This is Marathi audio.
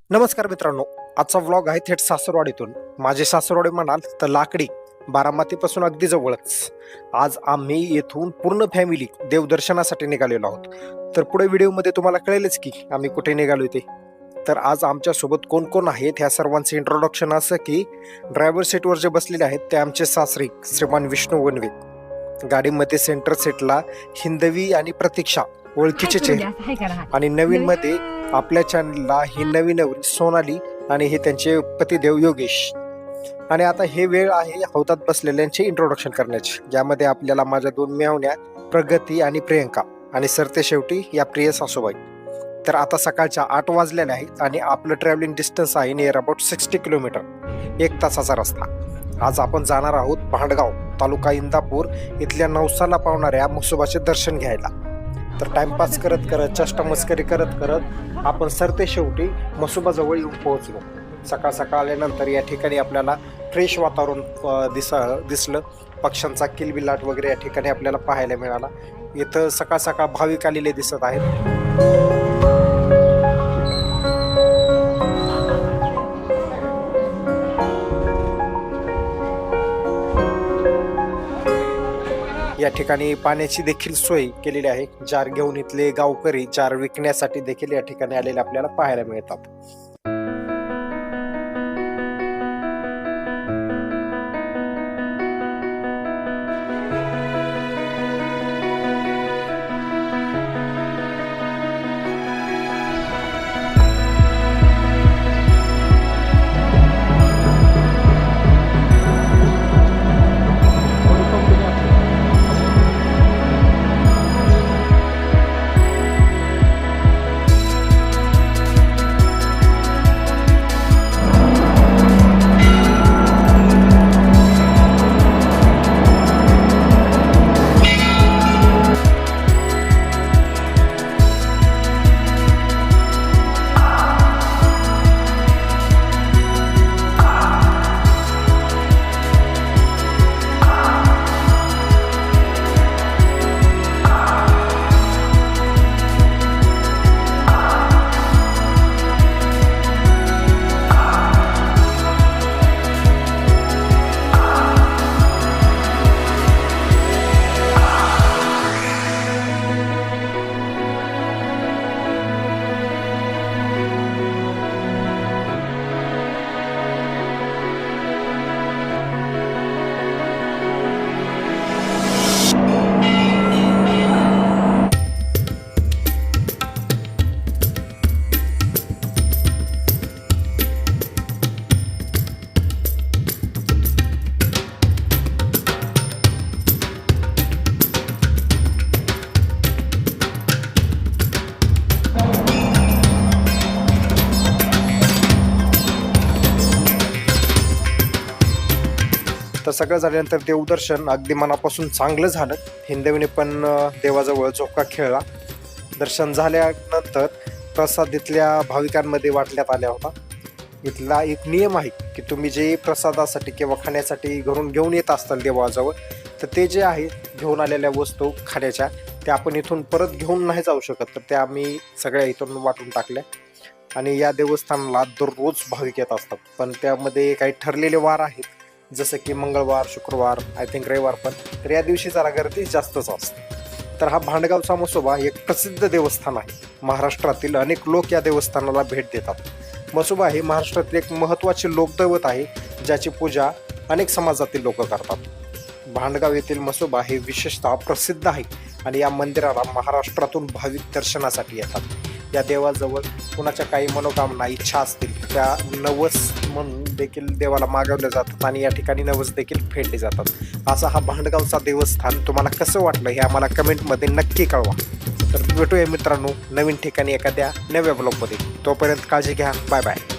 नमस्कार मित्रांनो, आजचा व्लॉग आहे थेट सासरवाडीतून. माझे सासरवाडी म्हणाल तर लाकडी, बारामतीपासून अगदी जवळच. आज आम्ही येथून पूर्ण फॅमिली देवदर्शनासाठी निघालेलो आहोत. तर पुढे व्हिडिओमध्ये तुम्हाला कळेलच की आम्ही कुठे निघालो ते. तर आज आमच्यासोबत कोण कोण आहेत ह्या सर्वांचे इंट्रोडक्शन असं की ड्रायव्हर सीटवर जे बसलेले आहेत ते आमचे सासरे श्रीमान विष्णू वनवे. गाडीमध्ये सेंटर सीटला हिंदवी आणि प्रतीक्षा ओळखीचे चेहरे. आणि नवीन मध्ये आपल्या चॅनलला ही नवीन सोनाली आणि हे त्यांचे पतिदेव योगेश. आणि आता हे वेळ आहे हौदात बसलेल्यांचे इंट्रोडक्शन करण्याची, ज्यामध्ये आपल्याला माझ्या दोन मेहण्या प्रगती आणि प्रियंका आणि सरते शेवटी या प्रिय सासूबाई. तर आता सकाळच्या 8 वाजलेल्या आहेत आणि आपलं ट्रॅव्हलिंग डिस्टन्स आहे नियर अबाउट 60 किलोमीटर, 1 तासाचा रस्ता. आज आपण जाणार आहोत भांडगाव तालुका इंदापूर इथल्या नवसाला पावणाऱ्या म्हसोबाचे दर्शन घ्यायला. तर टाइमपास करत करत चष्टा मस्करी करत करत आपण सरते शेवटी म्हसोबाजवळ येऊन पोहोचलो. सकाळ सकाळ आल्यानंतर या ठिकाणी आपल्याला फ्रेश वातावरण दिसलं. पक्ष्यांचा किलबिलाट वगैरे या ठिकाणी आपल्याला पाहायला मिळाला. इथं सकाळ सकाळ भाविक आलेले दिसत आहेत. या ठिकाणी पाण्याची देखील सोय केलेली आहे. जार घेऊन इथले गावकरी जार विकण्यासाठी देखील या ठिकाणी आलेले आपल्याला पाहायला मिळतात. तर सगळं झाल्यानंतर देवदर्शन अगदी मनापासून चांगलं झालं. हिंदवीने पण देवाजवळ झोका खेळला. दर्शन झाल्यानंतर प्रसाद इथल्या भाविकांमध्ये वाटण्यात आला होता. इथला एक नियम आहे की तुम्ही जे प्रसादासाठी किंवा खाण्यासाठी घरून घेऊन येत असताल देवाजवळ, तर ते जे आहे घेऊन आलेल्या वस्तू खाण्याच्या त्या आपण इथून परत घेऊन नाही जाऊ शकत. तर त्या आम्ही सगळ्या इथून वाटून टाकल्या. आणि या देवस्थानाला दररोज भाविक येत असतात, पण त्यामध्ये काही ठरलेले वार आहेत, जसं की मंगळवार, शुक्रवार, आय थिंक रविवार पण. तर या दिवशी जरा गर्दी जास्तच असते. तर हा भांडगावचा म्हसोबा एक प्रसिद्ध देवस्थान आहे. महाराष्ट्रातील अनेक लोक या देवस्थानाला भेट देतात. म्हसोबा हे महाराष्ट्रातील एक महत्त्वाचे लोकदैवत आहे, ज्याची पूजा अनेक समाजातील लोक करतात. भांडगाव येथील म्हसोबा हे विशेषतः प्रसिद्ध आहे आणि या मंदिराला महाराष्ट्रातून भाविक दर्शनासाठी येतात. या देवाजवळ कुणाच्या काही मनोकामना इच्छा असतील त्या नवस म्हणून देखील देवाला मागवल्या जातात आणि या ठिकाणी नवस देखील फेडले जातात. असा हा भांडगावचा देवस्थान तुम्हाला कसं वाटलं हे आम्हाला कमेंटमध्ये नक्की कळवा. तर भेटूया मित्रांनो नवीन ठिकाणी एखाद्या नव्या ब्लॉगमध्ये. तोपर्यंत काळजी घ्या. Bye bye.